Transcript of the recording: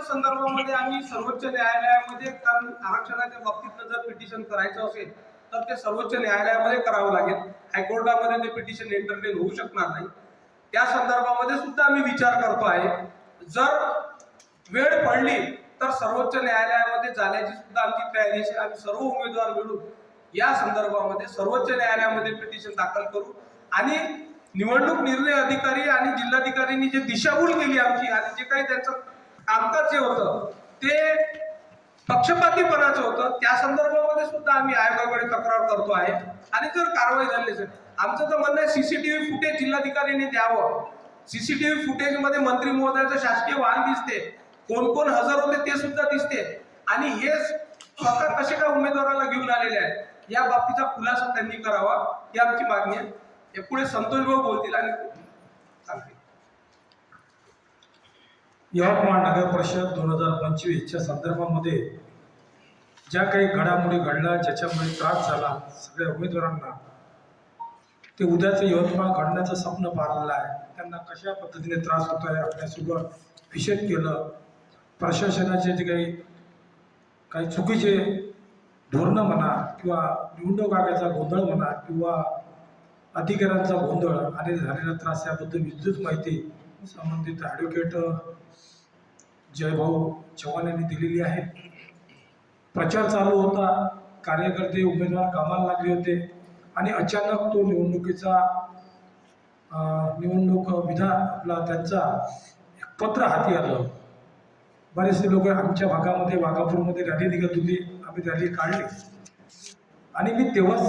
संदर्भामध्ये आम्ही सर्वोच्च न्यायालयामध्ये, कारण आरक्षणाच्या बाबतीत जर पिटिशन करायचं असेल तर ते सर्वोच्च न्यायालयामध्ये करावं लागेल. हायकोर्टामध्ये ते पिटिशन एंटरटेन होऊ शकणार नाही. त्या संदर्भामध्ये सुद्धा आम्ही विचार करतो आहे. जर वेळ पडली तर सर्वोच्च न्यायालयामध्ये जाण्याची सुद्धा आमची तयारी आहे. आम्ही सर्व उमेदवार मिळून या संदर्भामध्ये सर्वोच्च न्यायालयामध्ये पिटिशन दाखल करू आणि निवडणूक निर्णय अधिकारी आणि जिल्हाधिकाऱ्यांनी जे दिशाभूल केली आमची आणि जे काही त्यांचं कामकाज जे होतं ते पक्षपातीपणाचं होतं, त्या संदर्भामध्ये सुद्धा आम्ही आयोगाकडे तक्रार करतो आहे. आणि जर कारवाई झाली असेल, आमचं तर म्हणणं आहे सीसीटीव्ही फुटेज जिल्हाधिकाऱ्यांनी द्यावं. सीसीटीव्ही फुटेज मध्ये मंत्री महोदयाचं शासकीय वाहन दिसते, कोण कोण हजर होते ते सुद्धा दिसते आणि हे स्वतः कसे काय उमेदवाराला घेऊन आलेले आहेत या बाबतीचा खुलासा त्यांनी करावा, ही आमची मागणी आहे. हे पुढे संतोष भाऊ बोलतील आणि सांगतील. यवतमाळ नगर परिषद 2025च्या संदर्भामध्ये ज्या काही घडामोडी घडल्या, ज्याच्यामुळे त्रास झाला सगळ्या उमेदवारांना, ते उद्याचं यवतमाळ घडण्याचं स्वप्न पाहिलेलं आहे. त्यांना कशा पद्धतीने त्रास होत आहे आपल्यासोबत विषद केलं. प्रशासनाचे जे काही चुकीचे धोरणं म्हणा किंवा निवडणूक आयोगाचा गोंधळ म्हणा किंवा अधिकाऱ्यांचा गोंधळ आणि झालेला त्रास याबद्दल विस्तृत माहिती संबंधित ॲडव्होकेट जयभाऊ चव्हाण यांनी दिलेली आहे. प्रचार चालू होता, कार्यकर्ते उमेदवार कामाला लागले होते आणि अचानक तो निवडणूक विधान आपला त्यांचा पत्र हाती आलं. बरेचसे लोक आमच्या भागामध्ये वाघापूरमध्ये रॅली निघत होती, आम्ही रॅली काढली आणि मी तेव्हाच